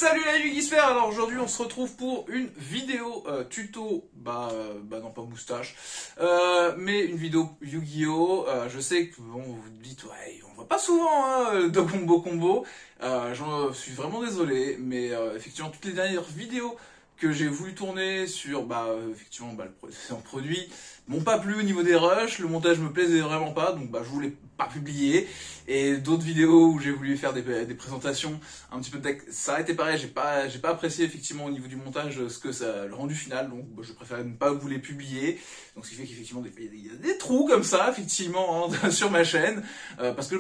Salut la Yugisphère. Alors aujourd'hui on se retrouve pour une vidéo tuto, non pas moustache, mais une vidéo Yu-Gi-Oh! Je sais que bon, vous vous dites ouais on voit pas souvent de combo. J'en suis vraiment désolé, mais effectivement toutes les dernières vidéos que j'ai voulu tourner sur effectivement le précédent produit m'ont pas plu au niveau des rushs, le montage me plaisait vraiment pas, donc je voulais pas publier. Et d'autres vidéos où j'ai voulu faire des présentations un petit peu de deck, ça a été pareil, j'ai pas apprécié effectivement au niveau du montage le rendu final, donc je préfère ne pas vous les publier. Donc ce qui fait qu'effectivement il y a des trous comme ça effectivement sur ma chaîne, parce que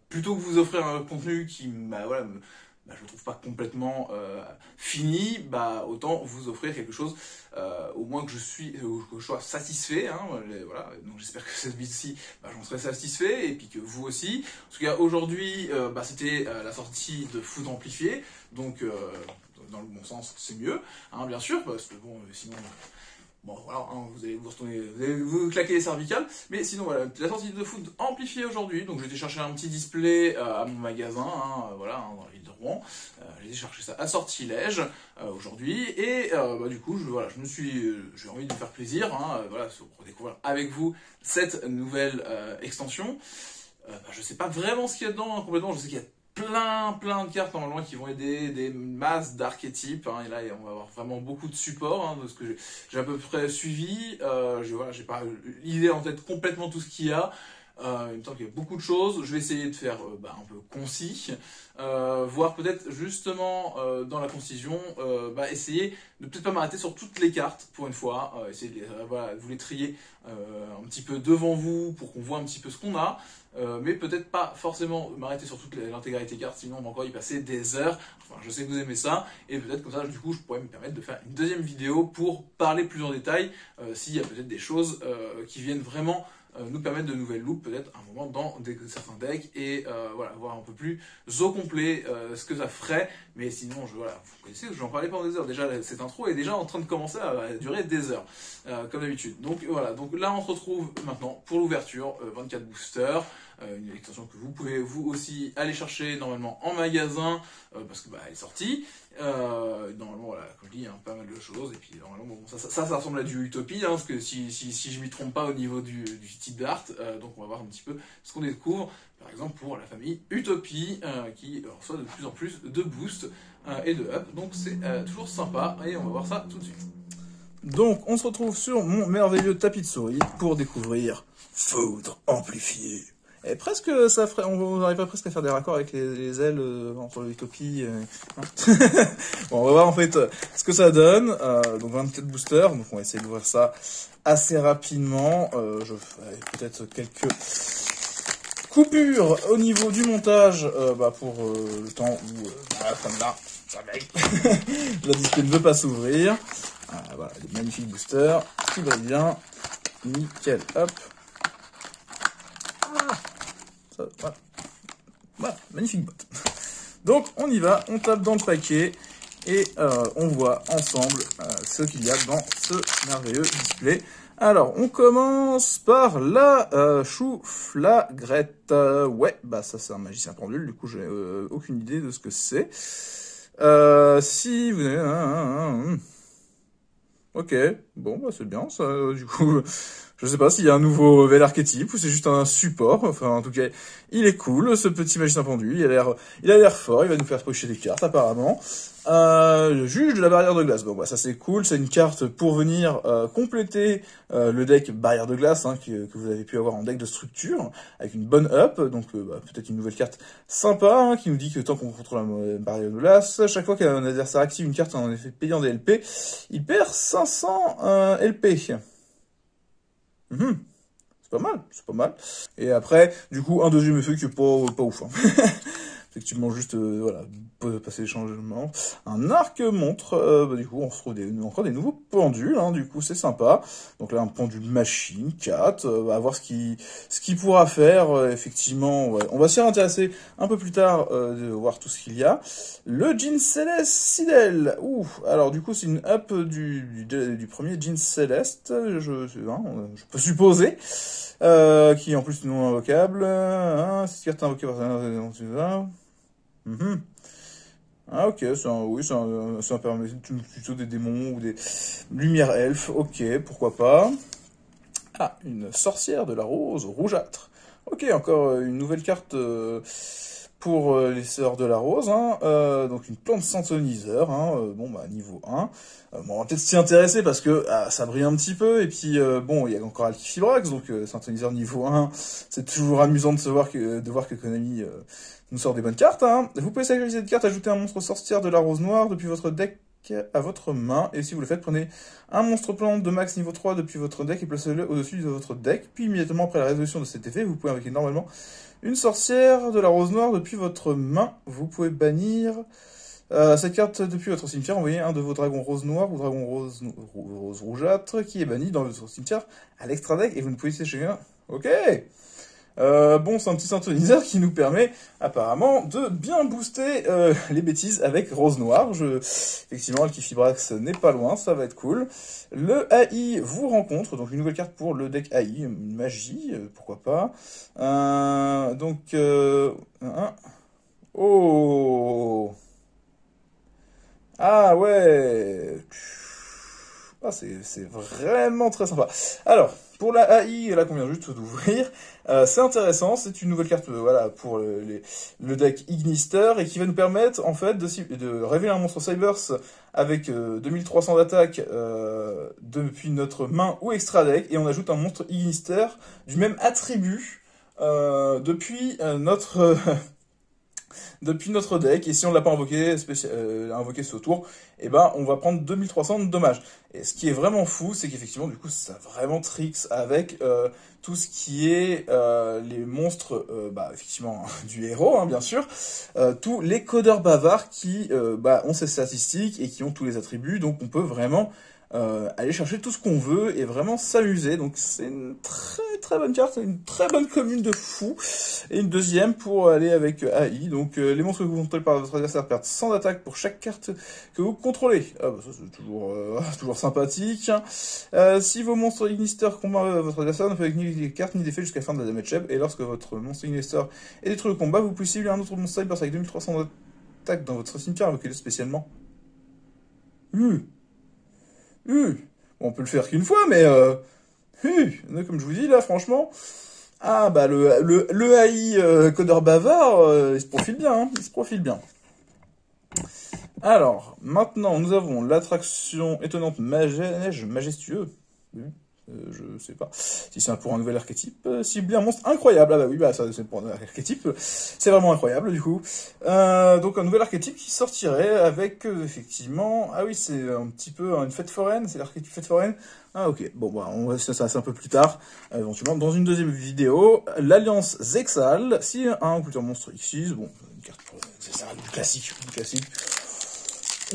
plutôt que vous offrir un contenu qui je trouve pas complètement fini, autant vous offrir quelque chose au moins que je sois satisfait, voilà. Donc j'espère que cette vidéo-ci, j'en serai satisfait, et puis que vous aussi. En tout cas aujourd'hui, c'était la sortie de Foudre Amplifié, donc dans le bon sens c'est mieux, bien sûr, parce que bon, sinon... Bon voilà, vous allez vous retourner, vous allez vous claquer les cervicales, mais sinon voilà, la sortie de Foudre Amplifiée aujourd'hui, donc j'ai été chercher un petit display à mon magasin, dans la ville de Rouen, j'ai été chercher ça à Sortilège aujourd'hui, et du coup j'ai envie de me faire plaisir, pour découvrir avec vous cette nouvelle extension. Je sais pas vraiment ce qu'il y a dedans complètement, je sais qu'il y a plein de cartes normalement qui vont aider des masses d'archétypes, et là on va avoir vraiment beaucoup de support de ce que j'ai à peu près suivi. J'ai pas l'idée en tête complètement tout ce qu'il y a. Il me semble qu'il y a beaucoup de choses. Je vais essayer de faire un peu concis, voire peut-être justement dans la concision, essayer de peut-être pas m'arrêter sur toutes les cartes pour une fois, essayer de vous les trier un petit peu devant vous pour qu'on voit un petit peu ce qu'on a. Mais peut-être pas forcément m'arrêter sur toute l'intégralité cartes, sinon on va encore y passer des heures. Enfin, je sais que vous aimez ça, et peut-être comme ça, du coup, je pourrais me permettre de faire une deuxième vidéo pour parler plus en détail, s'il y a peut-être des choses qui viennent vraiment nous permettre de nouvelles loupes, peut-être un moment dans certains decks, et voir un peu plus au complet ce que ça ferait. Mais sinon, vous connaissez, j'en parlais pendant des heures. Déjà, cette intro est déjà en train de commencer à durer des heures, comme d'habitude. Donc voilà, donc là on se retrouve maintenant pour l'ouverture, 24 boosters, une extension que vous pouvez vous aussi aller chercher normalement en magasin, parce que elle est sortie. Normalement, voilà, comme je dis, pas mal de choses, et puis normalement, ça ressemble à du Utopie, parce que si je m'y trompe pas au niveau du type d'art, donc on va voir un petit peu ce qu'on découvre, par exemple pour la famille Utopie, qui reçoit de plus en plus de boosts et de up, donc c'est toujours sympa, et on va voir ça tout de suite. Donc on se retrouve sur mon merveilleux tapis de souris pour découvrir Foudre Amplifiée. Et presque, on arriverait presque à faire des raccords avec les ailes entre l'Utopie. Bon, on va voir en fait ce que ça donne. Donc 24 boosters, donc on va essayer d'ouvrir ça assez rapidement. Je ferai peut-être quelques coupures au niveau du montage pour le temps où, comme là, la display ne veut pas s'ouvrir. Voilà, des magnifiques boosters qui brillent bien. Nickel, hop. Voilà, magnifique botte. Donc on y va, on tape dans le paquet et on voit ensemble ce qu'il y a dans ce merveilleux display. Alors on commence par la chouflagrette. Ouais, ça c'est un magicien pendule, du coup j'ai aucune idée de ce que c'est. Si vous avez... Ok, bon, c'est bien, ça, du coup, je sais pas s'il y a un nouveau nouvel archétype ou c'est juste un support, enfin, en tout cas, il est cool, ce petit magicien pendu, il a l'air fort, il va nous faire piocher des cartes, apparemment. Le juge de la barrière de glace, bon, ça c'est cool, c'est une carte pour venir compléter le deck barrière de glace, que vous avez pu avoir en deck de structure, avec une bonne up, donc peut-être une nouvelle carte sympa, qui nous dit que tant qu'on contrôle la barrière de glace, à chaque fois qu'un adversaire active une carte en effet payant des LP, il perd 500 LP. C'est pas mal. Et après, du coup, un deuxième effet qui est pas ouf. Effectivement, juste, passer les changements. Un arc montre, du coup, on retrouve encore des nouveaux pendules, du coup, c'est sympa. Donc là, un pendule machine, 4, à voir ce qu'il pourra faire, effectivement. Ouais. On va s'y intéresser un peu plus tard, de voir tout ce qu'il y a. Le Jean Céleste Sidel. Alors du coup, c'est une up du premier Jean Céleste, je peux supposer. Qui est en plus non invocable. Cette carte invoquée par Ah ok, oui, c'est un plutôt des démons ou des lumières elfes, ok, pourquoi pas. Ah, une sorcière de la rose rougeâtre. Ok, encore une nouvelle carte pour les sœurs de la rose, hein. Donc une plante synthoniseur, hein, bon bah niveau 1. Bon, on va peut-être s'y intéresser parce que ça brille un petit peu, et puis bon, il y a encore Alkifibrax, donc synthoniseur niveau 1, c'est toujours amusant de voir que Konami nous sort des bonnes cartes, hein. Vous pouvez sacrifier cette carte, ajouter un monstre sorcière de la rose noire depuis votre deck à votre main, et si vous le faites, prenez un monstre plante de max niveau 3 depuis votre deck et placez-le au-dessus de votre deck, puis immédiatement après la résolution de cet effet, vous pouvez invoquer normalement une sorcière de la rose noire depuis votre main. Vous pouvez bannir cette carte depuis votre cimetière, envoyez un de vos dragons rose noir ou dragons rose rougeâtre qui est banni dans votre cimetière à l'extra deck, et vous ne pouvez sécher un. Ok. Bon, c'est un petit synthoniseur qui nous permet apparemment de bien booster les bêtises avec Rose Noire. Effectivement, Alkifibrax n'est pas loin, ça va être cool. Le AI vous rencontre, donc une nouvelle carte pour le deck AI, une magie, pourquoi pas. Oh. Ah ouais. Ah, c'est vraiment très sympa. Alors, pour la AI, là qu'on vient juste d'ouvrir, c'est intéressant, c'est une nouvelle carte voilà, pour le deck Ignister, et qui va nous permettre en fait de révéler un monstre Cybers avec 2300 d'attaque depuis notre main ou extra deck, et on ajoute un monstre Ignister du même attribut depuis notre... depuis notre deck, et si on l'a pas invoqué ce tour, eh ben on va prendre 2300 de dommages. Et ce qui est vraiment fou, c'est qu'effectivement, du coup, ça vraiment tricks avec tout ce qui est les monstres, effectivement, du héros, hein, bien sûr, tous les codeurs bavards qui ont ces statistiques et qui ont tous les attributs, donc on peut vraiment aller chercher tout ce qu'on veut et vraiment s'amuser. Donc c'est une très très bonne carte, une très bonne commune de fou. Et une deuxième pour aller avec AI. Donc les monstres que vous contrôlez par votre adversaire perdent 100 d'attaque pour chaque carte que vous contrôlez. Ah bah ça c'est toujours, toujours sympathique. Si vos monstres Ignister combattent votre adversaire, ne peut avec ni des cartes ni d'effets jusqu'à la fin de la damage check. Et lorsque votre monstre Ignister est détruit au combat, vous pouvez cibler un autre monstre Cybers avec 2300 d'attaque dans votre cimetière, invoquez-le spécialement. Bon, on peut le faire qu'une fois, mais comme je vous dis là, franchement, ah bah le AI codeur bavard, il se profile bien, hein, il se profile bien. Alors, maintenant, nous avons l'attraction étonnante neige majestueux. Je sais pas si c'est pour un nouvel archétype. Cibler un monstre incroyable. Ah bah oui, bah ça c'est pour un archétype. C'est vraiment incroyable du coup. Donc un nouvel archétype qui sortirait avec effectivement. Ah oui, c'est un petit peu une fête foraine. C'est l'archétype fête foraine. Ah ok. Bon bah on va ça c'est un peu plus tard. Éventuellement dans une deuxième vidéo, l'alliance Zexal. Si un ou plusieurs monstres X6. Bon, une carte c'est ça, du classique.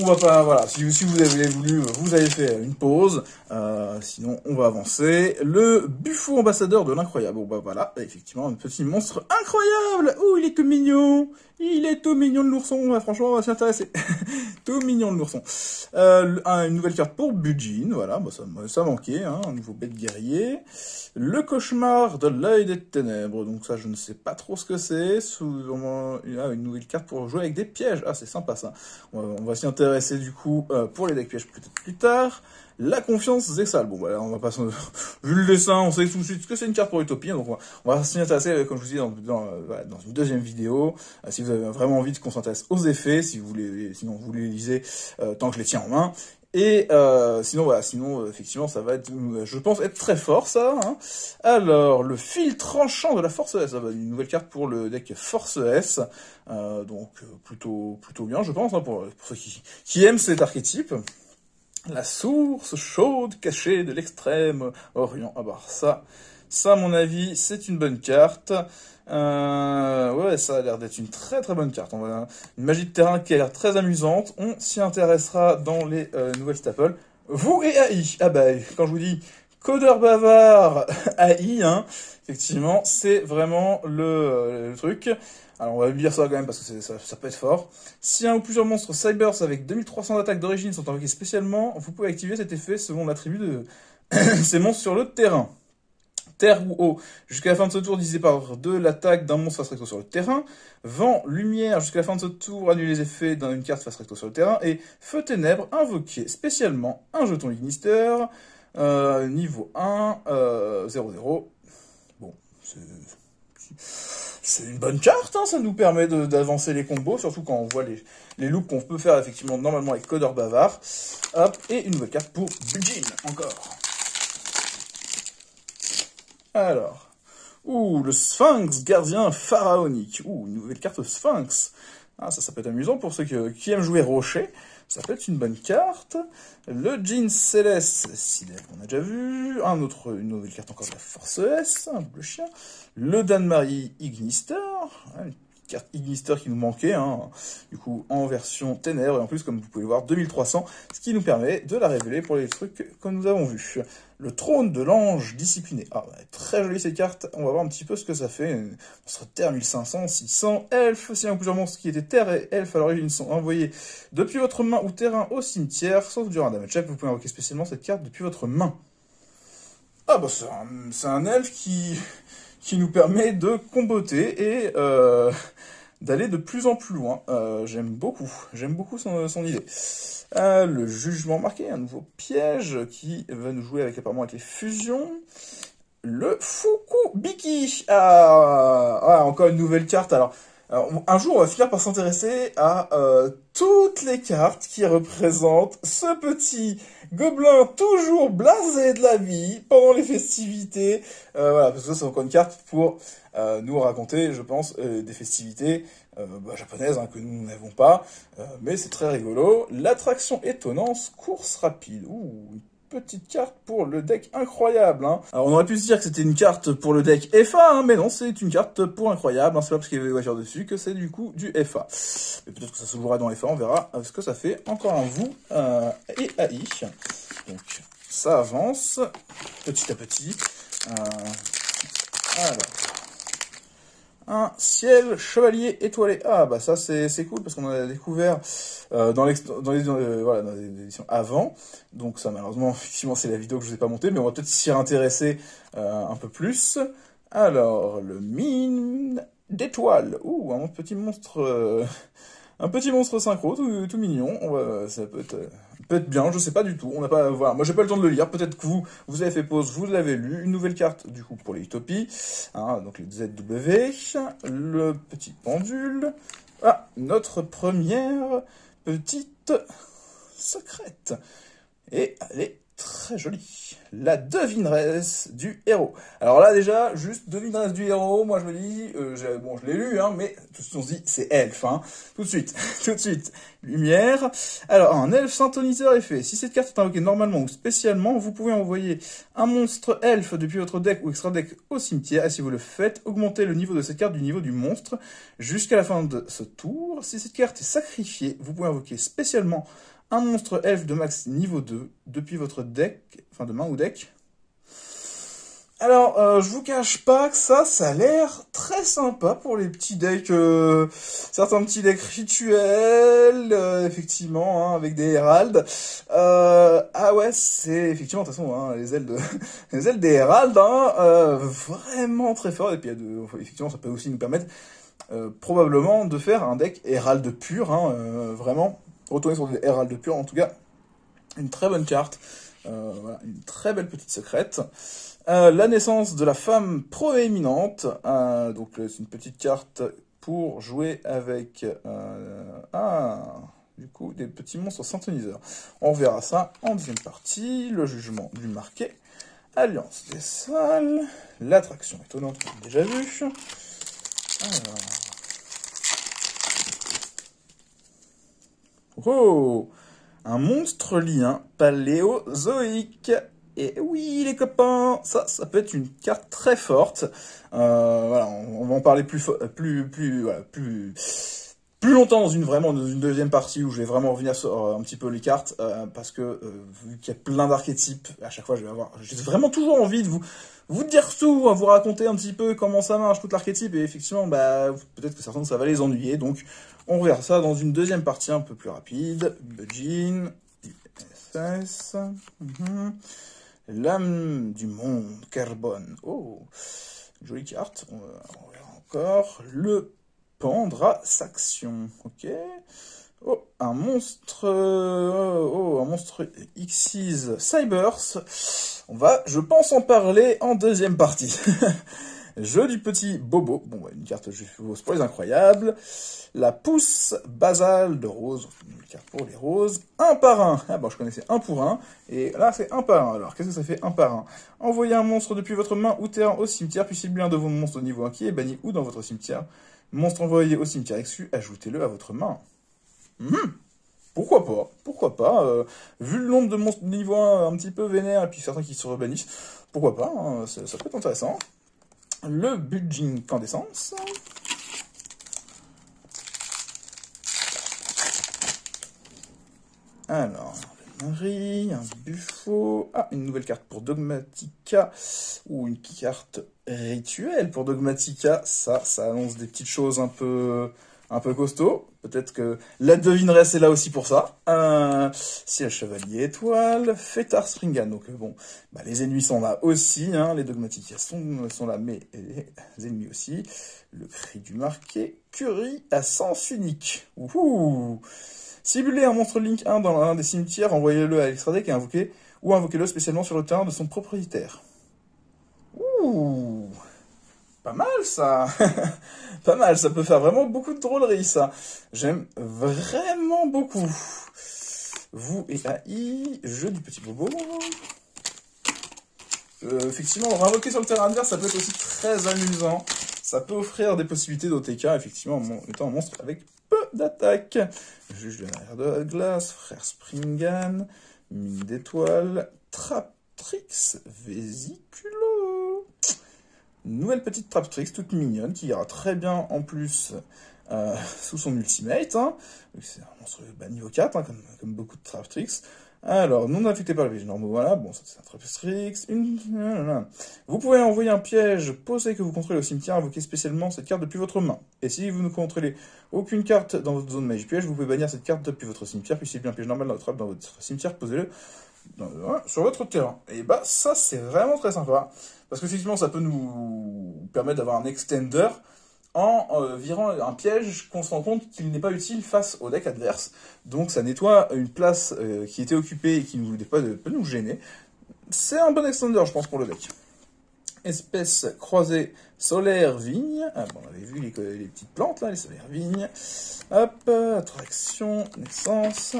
On va pas, voilà, si vous avez voulu, vous avez fait une pause, sinon on va avancer. Le Buffo ambassadeur de l'incroyable, bon bah voilà, effectivement, un petit monstre incroyable. Oh, il est tout mignon, le l'ourson, franchement on va s'y intéresser. Tout mignon le l'ourson. Une nouvelle carte pour Bujin, voilà, bah ça manquait, hein, un nouveau bête guerrier. Le cauchemar de l'œil des ténèbres, donc ça je ne sais pas trop ce que c'est. Une nouvelle carte pour jouer avec des pièges, ah c'est sympa ça. On va s'y intéresser du coup pour les decks pièges peut-être plus tard. La confiance Zexal, bon voilà, on va pas vu le dessin, on sait tout de suite que c'est une carte pour Utopie, donc on va s'y intéresser comme je vous dis dans une deuxième vidéo. Si vous avez vraiment envie qu'on s'intéresse aux effets, sinon vous les lisez tant que je les tiens en main. Et sinon effectivement ça va être, je pense, être très fort ça. Hein. Alors le fil tranchant de la Force S, une nouvelle carte pour le deck Force S, donc plutôt bien je pense, hein, pour ceux qui aiment cet archétype. La source chaude cachée de l'extrême orient. Ah bah ça à mon avis c'est une bonne carte. Ouais, ça a l'air d'être une très très bonne carte. Une magie de terrain qui a l'air très amusante. On s'y intéressera dans les nouvelles staples. Vous et AI. Ah bah, quand je vous dis codeur bavard AI, hein, effectivement, c'est vraiment le truc. Alors on va lire ça quand même parce que ça peut être fort. Si un ou plusieurs monstres Cybers avec 2300 d'attaque d'origine sont invoqués spécialement, vous pouvez activer cet effet selon l'attribut de ces monstres sur le terrain. terre ou eau. Jusqu'à la fin de ce tour, divisé par 2 l'attaque d'un monstre face recto sur le terrain. Vent, lumière, jusqu'à la fin de ce tour, annule les effets d'une carte face recto sur le terrain. Et feu, ténèbres, invoqué spécialement un jeton Ignister, niveau 1, 0-0. Bon, c'est une bonne carte, hein, ça nous permet d'avancer les combos, surtout quand on voit les loops qu'on peut faire effectivement normalement avec Codeur Bavard. Hop, et une nouvelle carte pour Bujin, encore. Alors, le Sphinx, gardien pharaonique. Une nouvelle carte Sphinx. Ah, ça peut être amusant pour ceux qui aiment jouer Rocher. Ça peut être une bonne carte. Le Djinn Céleste, Sidel, qu'on a déjà vu. Une nouvelle carte encore de la Force S, un bleu chien. Le Dan-Marie Ignister. Une carte Ignister qui nous manquait, hein. Du coup, en version ténèbres. Et en plus, comme vous pouvez le voir, 2300, ce qui nous permet de la révéler pour les trucs que nous avons vus. Le trône de l'ange discipliné. Très jolie cette carte. On va voir un petit peu ce que ça fait. Monstre terre 1500, 600. Elfe. S'il y a plusieurs monstres qui étaient terre et elfe à l'origine sont envoyés depuis votre main ou terrain au cimetière, sauf durant un damage check. Vous pouvez invoquer spécialement cette carte depuis votre main. C'est un elfe qui nous permet de comboter et d'aller de plus en plus loin. J'aime beaucoup son idée. Le jugement marqué, un nouveau piège qui va nous jouer apparemment avec les fusions. Le Fukubiki. Encore une nouvelle carte. Alors, un jour, on va finir par s'intéresser à toutes les cartes qui représentent ce petit gobelin toujours blasé de la vie pendant les festivités. Parce que ça, c'est encore une carte pour nous raconter, je pense, des festivités japonaises que nous n'avons pas. Mais c'est très rigolo. L'attraction étonnance, course rapide. Une petite carte pour le deck incroyable. Alors on aurait pu se dire que c'était une carte pour le deck FA, mais non, c'est une carte pour incroyable. C'est pas parce qu'il y avait voiture dessus que c'est du coup du FA. Mais peut-être que ça se jouera dans FA, on verra ce que ça fait. Encore un vous et AI. Donc ça avance petit à petit. Alors. Un ciel chevalier étoilé. Ça c'est cool parce qu'on en a découvert dans les éditions avant. Donc ça malheureusement, effectivement, c'est la vidéo que je vous ai pas montée, mais on va peut-être s'y intéresser un peu plus. Alors, le mine d'étoiles. Un petit monstre synchro, tout mignon. Ça peut être bien, je sais pas du tout. On n'a pas, moi j'ai pas le temps de le lire. Peut-être que vous avez fait pause, vous l'avez lu. Une nouvelle carte du coup pour les utopies. Donc les ZW, le petit pendule. Notre première petite secrète. Et elle est très jolie. La devineresse du héros. Alors là déjà, juste devineresse du héros, moi je me dis, je l'ai lu, mais tout de suite on se dit, c'est elfe, tout de suite, lumière. Alors, un elfe synthoniseur est fait. Si cette carte est invoquée normalement ou spécialement, vous pouvez envoyer un monstre elfe depuis votre deck ou extra deck au cimetière, et si vous le faites, augmentez le niveau de cette carte du niveau du monstre jusqu'à la fin de ce tour. Si cette carte est sacrifiée, vous pouvez invoquer spécialement un monstre elfe de max niveau 2 depuis votre deck, de main ou deck. Alors, je vous cache pas que ça a l'air très sympa pour les petits decks, certains petits decks rituels, effectivement, avec des héralds. C'est effectivement, de toute façon, les ailes des héralds, vraiment très fort. Et puis, effectivement, ça peut aussi nous permettre, probablement, de faire un deck hérald pur, vraiment. Retourner sur des héralds pur, en tout cas, une très bonne carte. Une très belle petite secrète. La naissance de la femme proéminente. Donc c'est une petite carte pour jouer avec du coup des petits monstres synthoniseurs. On verra ça en deuxième partie. Le jugement du marqué. Alliance des salles. L'attraction étonnante qu'on a déjà vu. Un monstre lien paléozoïque. Et oui, les copains, ça peut être une carte très forte. On va en parler plus longtemps dans une deuxième partie où je vais vraiment revenir sur un petit peu les cartes, parce que vu qu'il y a plein d'archétypes, à chaque fois j'ai vraiment toujours envie de vous dire tout, vous raconter un petit peu comment ça marche, tout l'archétype, et effectivement, peut-être que certains ça va les ennuyer, donc on verra ça dans une deuxième partie un peu plus rapide. Bujin, SS, L'âme du monde, Carbone. Oh, jolie carte. On verra encore. Le Pandrasaction. Ok. Oh, un monstre. Oh, un monstre Xyz Cybers. On va, je pense, en parler en deuxième partie. Jeu du petit Bobo. Bon, une carte, je suppose, pour les incroyables. La pousse basale de rose. Une carte pour les roses. Un par un. Ah bon, je connaissais un pour un. Et là, c'est un par un. Alors, qu'est-ce que ça fait un par un? Envoyez un monstre depuis votre main ou terrain au cimetière, puis ciblez un de vos monstres au niveau 1 qui est banni ou dans votre cimetière. Monstre envoyé au cimetière exclu, ajoutez-le à votre main. Pourquoi pas? Pourquoi pas? Vu le nombre de monstres de niveau 1 un petit peu vénère et puis certains qui se rebannissent, pourquoi pas, hein, ça peut être intéressant. Le Bulging Candescence. Alors, Marie, un Buffo. Ah, une nouvelle carte pour Dogmatica. Ou une carte rituelle pour Dogmatica. Ça annonce des petites choses un peu costauds. Peut-être que la devineresse est là aussi pour ça. Ciel Chevalier Étoile, Fétard Springan. Donc bon, bah, les ennemis sont là aussi. Hein, les Dogmatica sont là, mais les ennemis aussi. Le Cri du Marqué. Curie à sens unique. Ouhou! Ciblez un monstre Link 1 dans l'un des cimetières, envoyez-le à l'extra deck et invoquez-le spécialement sur le terrain de son propriétaire. Ouh, pas mal ça. Pas mal, ça peut faire vraiment beaucoup de drôleries ça. J'aime vraiment beaucoup. Vous et AI, jeu du petit Bobo. Effectivement, invoquer sur le terrain adverse, ça peut être aussi très amusant. Ça peut offrir des possibilités d'OTK, effectivement, en étant un monstre avec peu d'attaque. Juge de l'arrière de la glace, frère Springan, mine d'étoile, Traptrix, Vésiculo. Nouvelle petite Traptrix, toute mignonne, qui ira très bien en plus sous son ultimate. Hein. C'est un monstre niveau 4, hein, comme beaucoup de Traptrix. Alors, non affecté par le piège normaux, voilà, bon, ça c'est un Traptrix. Vous pouvez envoyer un piège posé que vous contrôlez au cimetière, invoquer spécialement cette carte depuis votre main. Et si vous ne contrôlez aucune carte dans votre zone magie piège, vous pouvez bannir cette carte depuis votre cimetière, puis si c'est bien un piège normal dans votre trappe dans votre cimetière, posez-le sur votre terrain. Et bah, ça c'est vraiment très sympa, parce qu'effectivement, ça peut nous permettre d'avoir un extender en virant un piège qu'on se rend compte qu'il n'est pas utile face au deck adverse. Donc ça nettoie une place qui était occupée et qui ne voulait pas nous gêner. C'est un bon extender, je pense, pour le deck. Espèce croisée solaire vigne. Ah bon, on avait vu les petites plantes là, les solaires vignes. Hop, attraction, naissance.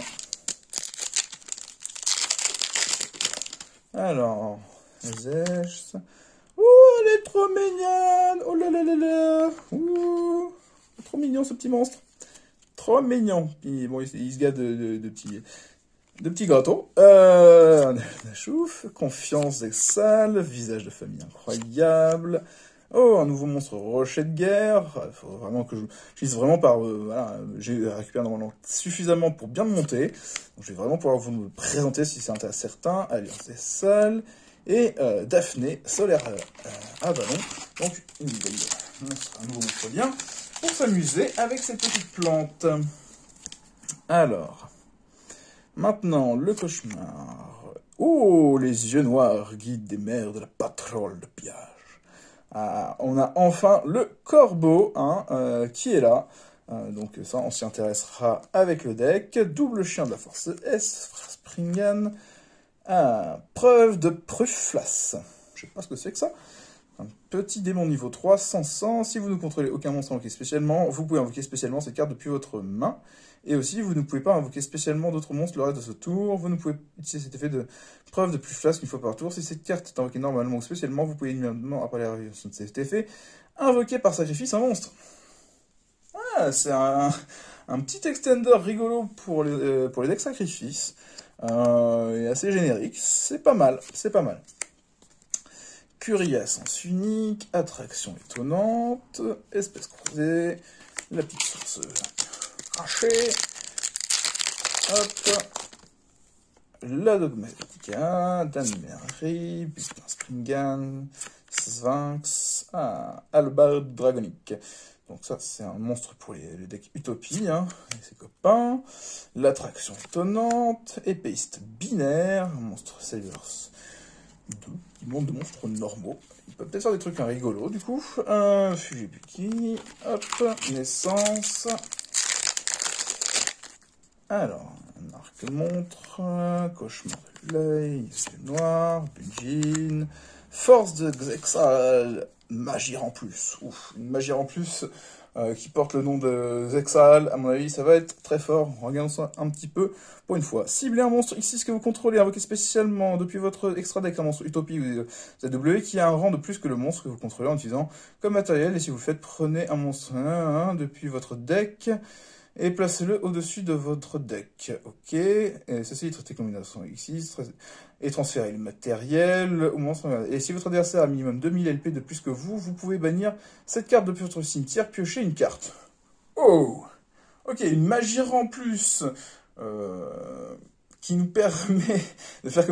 Alors, Zesh. Ouh, elle est trop mignonne! Oh là là là là! Ouh! Trop mignon ce petit monstre! Trop mignon! Puis, bon, il se gâte de petits gâteaux. La chouffe, confiance exhale, visage de famille incroyable. Oh, un nouveau monstre rocher de guerre. Il faut vraiment que j'utilise vraiment par... voilà, j'ai récupéré normalement suffisamment pour bien me monter. Donc, je vais vraiment pouvoir vous le présenter si c'est intéressant certains. Alliance des salles. Et Daphné, solaire à ballon. Donc, un nouveau monstre bien pour s'amuser avec ces petites plantes. Alors, maintenant, le cauchemar. Oh, les yeux noirs guident des mers de la patrouille de pillage. Ah, on a enfin le corbeau qui est là. Donc ça, on s'y intéressera avec le deck. Double chien de la force S, Springan. Preuve de Pruflas. Je sais pas ce que c'est que ça. Un petit démon niveau 3, sans sang. Si vous ne contrôlez aucun monstre invoqué spécialement, vous pouvez invoquer spécialement cette carte depuis votre main. Et aussi, vous ne pouvez pas invoquer spécialement d'autres monstres le reste de ce tour. Vous ne pouvez utiliser cet effet de preuve de Pruflas qu'une fois par tour. Si cette carte est invoquée normalement ou spécialement, vous pouvez immédiatement, après la réalisation de cet effet, invoquer par sacrifice un monstre. Ah, c'est un petit extender rigolo pour les decks sacrifices. Et assez générique, c'est pas mal, c'est pas mal. Curie à sens unique, attraction étonnante, espèce croisée, la petite source crachée, hop, la Dogmatica, Danemery, Butin Springan, Sphinx, Albard Dragonique. Donc ça, c'est un monstre pour les decks Utopie, hein, et ses copains. L'attraction étonnante, épéiste binaire, monstre Savers 2 qui montent de monstres normaux. Il peut peut-être faire des trucs rigolos, du coup. Fujibuki, hop, naissance. Alors, un arc-montre, cauchemar de l'œil, yeux noirs, Bujin, force de Xexal, magie en plus. Ouf, une magie en plus qui porte le nom de Xexal. À mon avis, ça va être très fort. Regardons ça un petit peu pour une fois. Ciblez un monstre X6 que vous contrôlez, invoquez spécialement depuis votre extra deck un monstre Utopie ou ZW qui a un rang de plus que le monstre que vous contrôlez en utilisant comme matériel. Et si vous le faites, prenez un monstre depuis votre deck et placez-le au-dessus de votre deck. Ok. Et ceci est traité comme une action X6 et transférez le matériel au monstre. Et si votre adversaire a minimum 2000 LP de plus que vous, vous pouvez bannir cette carte depuis votre cimetière, piocher une carte. Oh! Ok, une magie en plus qui nous permet de faire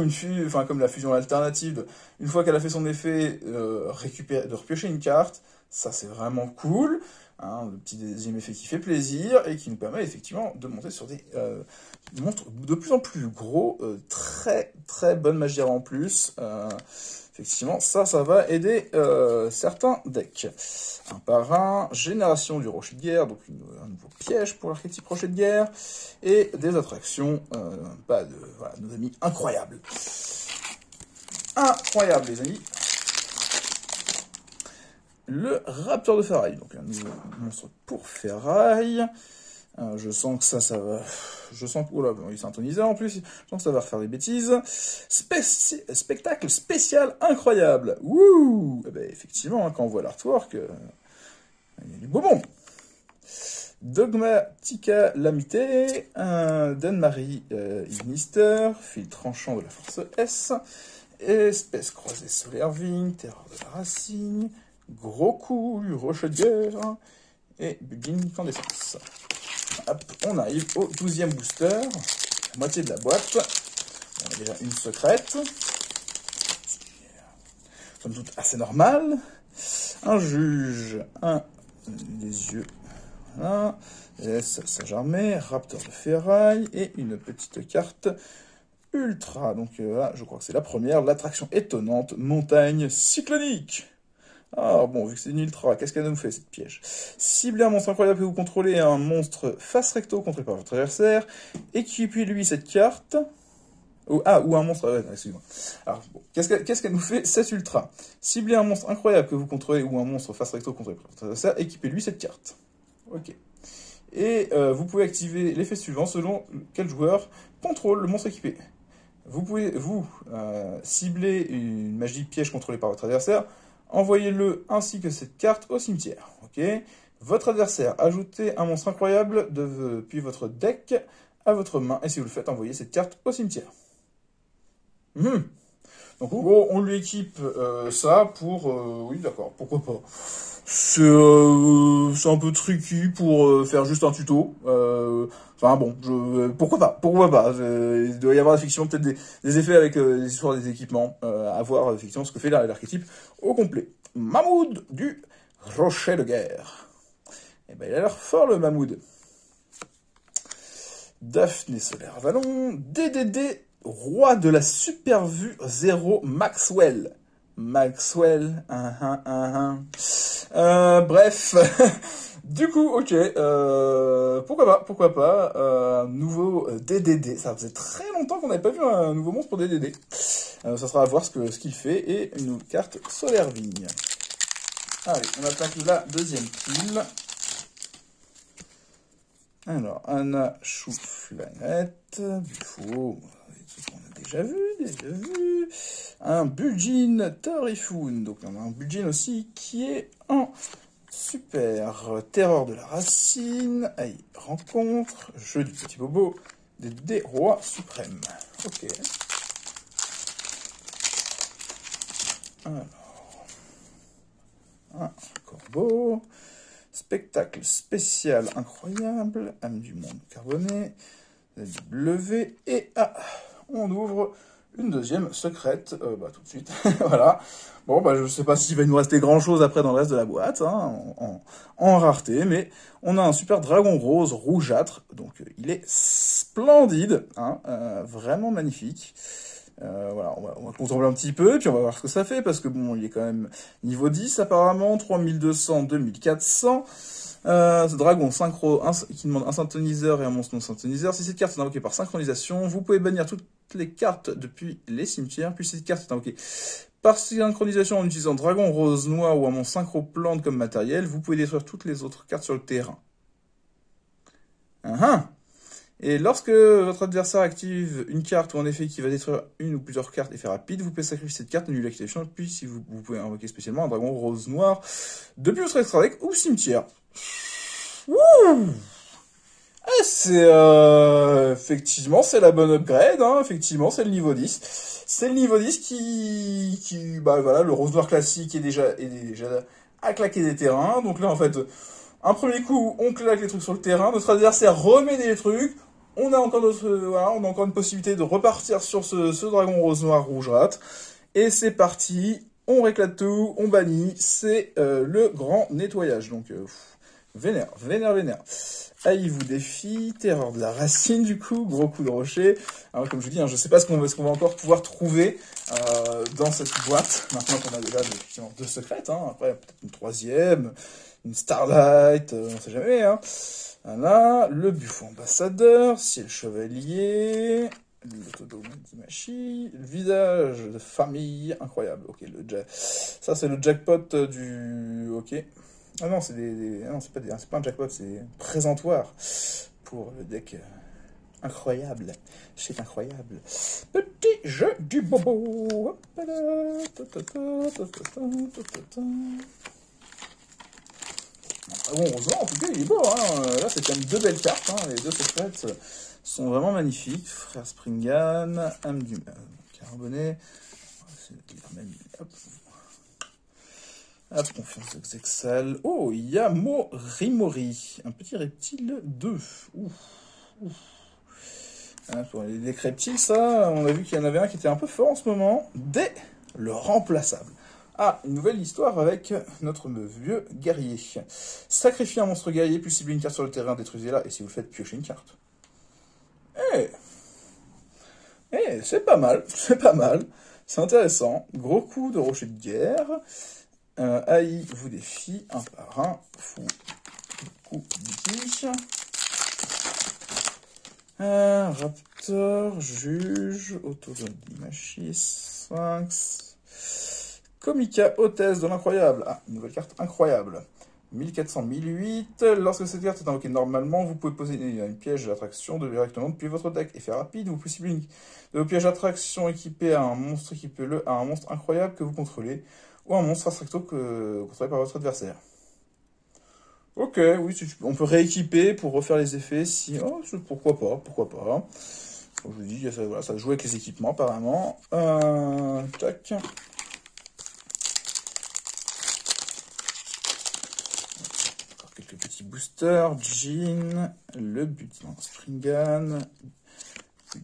comme la fusion alternative. Une fois qu'elle a fait son effet, de repiocher une carte. Ça, c'est vraiment cool. Hein, le petit deuxième effet qui fait plaisir et qui nous permet effectivement de monter sur des monstres de plus en plus gros. Très très bonne magie en plus. Effectivement, ça va aider certains decks. Un par un, génération du rocher de guerre, donc un nouveau piège pour l'archétype rocher de guerre, et des attractions, voilà, nos amis incroyables. Incroyable, les amis. Le Raptor de Ferraille, donc un nouveau monstre pour Ferraille. Je sens que ça va... Je sens que... Oh là, il s'intonisait en plus. Je sens que ça va refaire des bêtises. Spectacle spécial incroyable. Wouh! Eh ben, effectivement, hein, quand on voit l'artwork, il y a du beau bon. Dogmatica Lamité, Dan-Marie Ignister, fil tranchant de la force S, espèce croisée solaire Ving, terreur de la racine, gros coup, rocher de guerre, et Bugin Candescence. Hop, on arrive au 12e booster, la moitié de la boîte. On a déjà une secrète. Somme toute assez normal. Un juge, des yeux, voilà. Sage armé, Raptor de ferraille et une petite carte ultra. Donc là, je crois que c'est la première, l'attraction étonnante, montagne cyclonique. Ah bon, vu que c'est une ultra, qu'est-ce qu'elle nous fait cette piège? Ciblez un monstre incroyable que vous contrôlez, un monstre face recto contrôlé par votre adversaire, équipez-lui cette carte. Ou un monstre, excusez-moi. Alors, bon, qu'est-ce qu'elle nous fait cette ultra? Ciblez un monstre incroyable que vous contrôlez ou un monstre face recto contrôlé par votre adversaire, équipez-lui cette carte. Ok. Et vous pouvez activer l'effet suivant selon quel joueur contrôle le monstre équipé. Vous pouvez, cibler une magie piège contrôlée par votre adversaire, envoyez-le ainsi que cette carte au cimetière. Ok. Votre adversaire, ajoutez un monstre incroyable depuis votre deck à votre main, et si vous le faites, envoyez cette carte au cimetière. Donc en gros, on lui équipe ça pour... oui, d'accord, pourquoi pas. C'est un peu tricky pour faire juste un tuto. Enfin bon, pourquoi pas. Il doit y avoir effectivement peut-être des effets avec les histoires des équipements. À voir effectivement ce que fait l'archétype au complet. Mahmoud du Rocher de Guerre. Eh ben, il a l'air fort le Mahmoud. Daphné Solaire Avalon, DDD, roi de la super vue 0 Maxwell. Bref, du coup, ok, pourquoi pas, nouveau DDD, ça faisait très longtemps qu'on n'avait pas vu un nouveau monstre pour DDD. Ça sera à voir ce qu'il fait, et une carte Solaire Vigne. Allez, on attaque la deuxième pile. Alors, Anna Chouflanette, Buffo, on a déjà vu. Un Bujin Tarifun, donc on a un Bujin aussi qui est en super terreur de la racine, aïe, rencontre, jeu du petit bobo, des rois suprêmes. Ok. Alors, un corbeau. Spectacle spécial incroyable, âme du monde carboné, W, et on ouvre une deuxième secrète, tout de suite, voilà. Bon, je sais pas s'il va nous rester grand chose après dans le reste de la boîte, hein, en rareté, mais on a un super dragon rose rougeâtre, donc il est splendide, hein, vraiment magnifique. Voilà, on va contempler un petit peu, puis on va voir ce que ça fait, parce que bon, il est quand même niveau 10 apparemment, 3200, 2400. Ce dragon synchro qui demande un synthoniseur et un monstre non synthoniseur. Si cette carte est invoquée par synchronisation, vous pouvez bannir toutes les cartes depuis les cimetières. Puis si cette carte est invoquée par synchronisation en utilisant dragon rose noir ou un monstre synchro plante comme matériel, vous pouvez détruire toutes les autres cartes sur le terrain. Et lorsque votre adversaire active une carte ou un effet qui va détruire une ou plusieurs cartes effet rapide, vous pouvez sacrifier cette carte, annuler l'activation, puis si vous pouvez invoquer spécialement un dragon rose noir depuis votre extra deck ou cimetière. Wouh! C'est effectivement c'est la bonne upgrade, hein. Effectivement c'est le niveau 10. C'est le niveau 10 qui bah voilà, le rose noir classique est déjà à claquer des terrains. Donc là en fait, un premier coup, on claque les trucs sur le terrain, notre adversaire remet des trucs, on a encore on a encore une possibilité de repartir sur ce dragon rose noir rouge rate. Et c'est parti, on réclate tout, on bannit, c'est le grand nettoyage. Donc vénère. Haï vous défie, terreur de la racine du coup, gros coup de rocher. Alors comme je vous dis, hein, je sais pas ce qu'on va encore pouvoir trouver dans cette boîte. Maintenant qu'on a déjà effectivement 2 secrètes, hein. Après peut-être une 3e, une Starlight, on sait jamais. Hein. Voilà, le buffon ambassadeur, ciel chevalier, l'autodome d'Imachi, le visage de famille, incroyable. Ok, ça c'est le jackpot du... Ok. Ah non, non, c'est pas un jackpot, c'est un présentoir pour le deck incroyable. C'est incroyable. Petit jeu du bobo. Bon, heureusement, en tout cas, il est beau. Hein. Là, c'est quand même 2 belles cartes. Hein. Les 2 secrets sont vraiment magnifiques. Frère Springan, âme du Carbonnet. Hop, confiance de Xexal. Oh, il y a Morimori, un petit reptile 2. Ouf. Pour les reptiles, ça, on a vu qu'il y en avait un qui était un peu fort en ce moment. Le remplaçable. Ah, une nouvelle histoire avec notre vieux guerrier. Sacrifiez un monstre guerrier, puis ciblez une carte sur le terrain, détruisez-la, et si vous le faites, piochez une carte. C'est pas mal, c'est intéressant. Gros coup de rocher de guerre. AI vous défie, un par un, fou, coup, biche. Raptor, juge, autodome d'Imachi, Sphinx. Komika, hôtesse de l'incroyable. Ah, une nouvelle carte incroyable. 1400, 1008. Lorsque cette carte est invoquée normalement, vous pouvez poser une piège d'attraction directement depuis votre deck. Effet rapide, vous pouvez cibler de vos pièges d'attraction équipés à un monstre, équipez-le à un monstre incroyable que vous contrôlez, ou un monstre abstracto contrôlé par votre adversaire. Ok, oui, on peut rééquiper pour refaire les effets si... Oh, pourquoi pas. Comme je vous dis, ça joue avec les équipements apparemment. Tac. Encore quelques petits boosters. Jean, le butin Springan,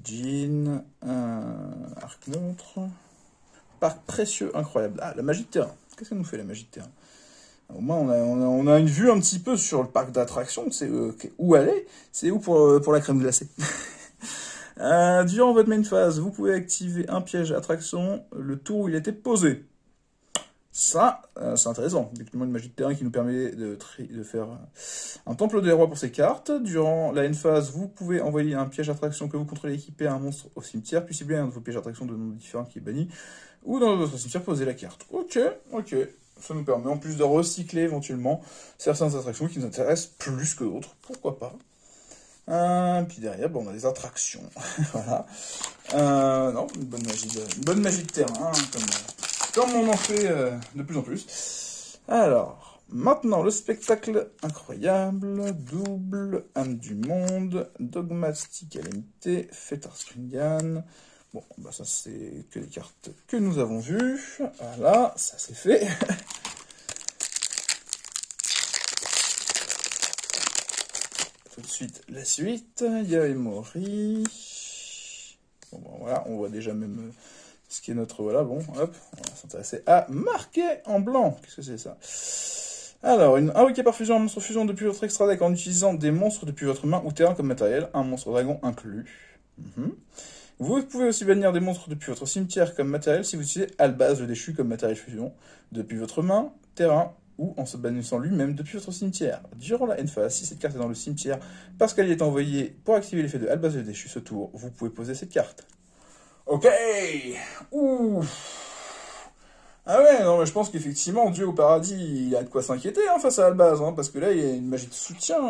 Jean, arc-montre. Parc précieux incroyable. Ah, la magie de terrain. Qu'est-ce que nous fait la magie de terrain? Au moins, on a une vue un petit peu sur le parc d'attractions. C'est où aller. C'est où pour la crème glacée. Durant votre main phase, vous pouvez activer un piège attraction le tour où il était posé. Ça, c'est intéressant. Effectivement, une magie de terrain qui nous permet de faire un temple des rois pour ces cartes. Durant la end phase, vous pouvez envoyer un piège attraction que vous contrôlez équipé à un monstre au cimetière, puis cibler un de vos pièges attraction de noms différents qui est banni, ou dans votre cimetière, poser la carte. Ok. Ça nous permet en plus de recycler éventuellement certaines attractions qui nous intéressent plus que d'autres. Pourquoi pas. Puis derrière, on a des attractions. Voilà. Non, une bonne magie de terrain, hein, comme on en fait de plus en plus. Alors, maintenant, le spectacle incroyable, double, âme du monde, dogmatique à l'unité, fêtard Springan. Bon, bah ça c'est que les cartes que nous avons vues. Voilà, ça c'est fait. Tout de suite, la suite. Yaemori. Bon, voilà, on voit déjà même ce qui est notre... Voilà, bon, hop, on va s'intéresser à marquer en blanc. Qu'est-ce que c'est ça? Alors, invoqué par fusion, un monstre fusion depuis votre extra deck en utilisant des monstres depuis votre main ou terrain comme matériel, un monstre dragon inclus. Vous pouvez aussi bannir des monstres depuis votre cimetière comme matériel si vous utilisez Albaz le déchu comme matériel fusion, depuis votre main, terrain, ou en se bannissant lui-même depuis votre cimetière. Durant la end phase, si cette carte est dans le cimetière parce qu'elle y est envoyée pour activer l'effet de Albaz le déchu ce tour, vous pouvez poser cette carte. Ok. Ouh. Ah ouais, non, mais je pense qu'effectivement, Dieu au paradis, il a de quoi s'inquiéter hein, face à Albaz, hein, parce que là, il y a une magie de soutien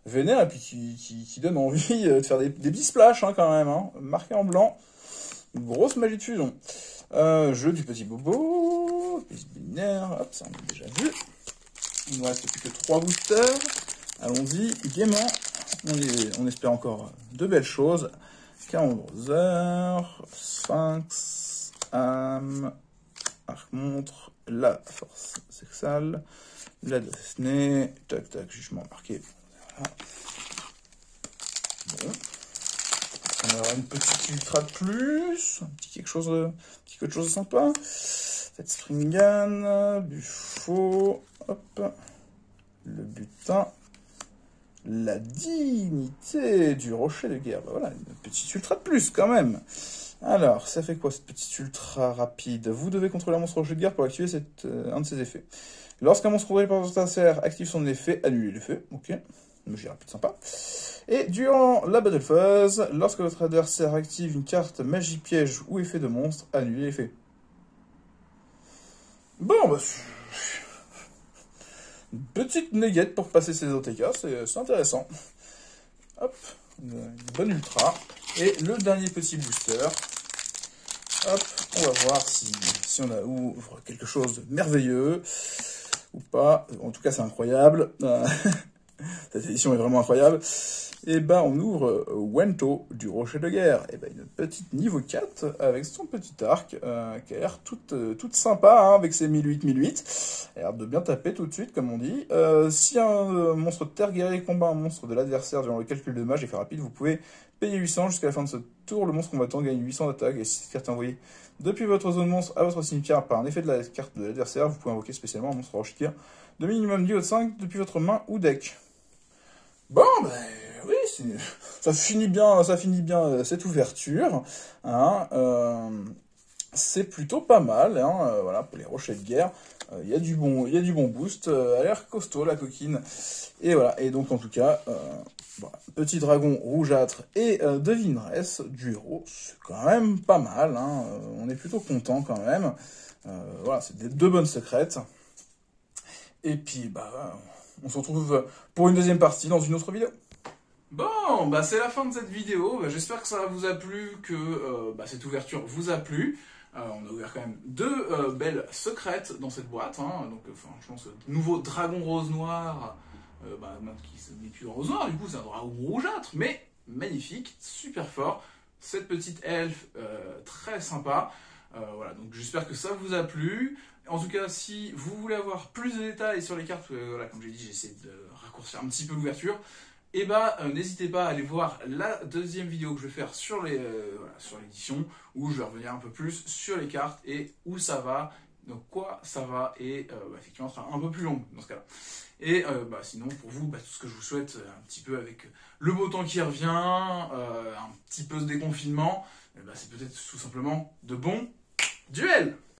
vénère, et puis qui donne envie de faire des petits splash, hein, quand même, hein, marqué en blanc. Une grosse magie de fusion. Jeu du petit bobo, pièce binaire, hop, ça on a déjà vu. Il ne reste plus que 3 boosters. Allons-y, gaiement. On espère encore de belles choses. Calendrateur, Sphinx, âme, arc-montre, la force sexuelle, la Daphné, tac tac, jugement marqué. Voilà. Bon. On aura une petite ultra de plus, un petit quelque chose de sympa. Faites Springan, Buffo, hop, le butin, la dignité du rocher de guerre. Bah voilà, une petite ultra de plus quand même. Alors, ça fait quoi cette petite ultra rapide? Vous devez contrôler un monstre rocher de guerre pour activer un de ses effets. Lorsqu'un monstre contrôlé par votre adversaire active son effet, annulez l'effet. Ok, magie rapide sympa. Et durant la battle phase, lorsque votre adversaire active une carte magie piège ou effet de monstre, annulez l'effet. Bon, bah, une petite néguette pour passer ces OTK, c'est intéressant. Hop, une bonne ultra. Et le dernier petit booster. Hop, on va voir si on ouvre quelque chose de merveilleux ou pas. En tout cas, c'est incroyable. Cette édition est vraiment incroyable. Et ben, on ouvre Wento du Rocher de Guerre. Et ben, une petite niveau 4 avec son petit arc qui a l'air toute sympa hein, avec ses 1008-1008. Elle a l'air de bien taper tout de suite, comme on dit. Si un monstre de terre guerrier combat un monstre de l'adversaire durant le calcul de dommage, effet rapide, vous pouvez payer 800 jusqu'à la fin de ce tour. Le monstre combattant gagne 800 d'attaque. Et si cette carte est envoyée depuis votre zone monstre à votre cimetière par un effet de la carte de l'adversaire, vous pouvez invoquer spécialement un monstre rocher de guerre de minimum 10 haut de 5 depuis votre main ou deck. Bon, ben oui, ça finit bien cette ouverture. Hein, c'est plutôt pas mal, hein, voilà, pour les rochers de guerre. Il y a du bon boost. Elle a l'air costaud, la coquine. Et voilà, et donc en tout cas, voilà, petit dragon rougeâtre et devineresse du héros, c'est quand même pas mal. Hein, on est plutôt content quand même. Voilà, c'est deux bonnes secrètes. Et puis, bah, on se retrouve pour une deuxième partie dans une autre vidéo. Bon, bah c'est la fin de cette vidéo. Bah, j'espère que ça vous a plu, que cette ouverture vous a plu. On a ouvert quand même deux belles secrètes dans cette boîte. Hein. Donc, franchement, ce nouveau dragon rose noir, qui n'est plus rose noir, du coup, c'est un dragon rougeâtre, mais magnifique, super fort. Cette petite elfe, très sympa. Voilà, donc j'espère que ça vous a plu. En tout cas, si vous voulez avoir plus de détails sur les cartes, voilà, comme j'ai dit, j'essaie de raccourcir un petit peu l'ouverture. Et bah, n'hésitez pas à aller voir la deuxième vidéo que je vais faire sur l'édition, où je vais revenir un peu plus sur les cartes et où ça va, donc quoi ça va, et effectivement, ça sera un peu plus long dans ce cas-là. Et sinon, pour vous, tout ce que je vous souhaite, un petit peu avec le beau temps qui revient, un petit peu de déconfinement, c'est peut-être tout simplement de bons duels!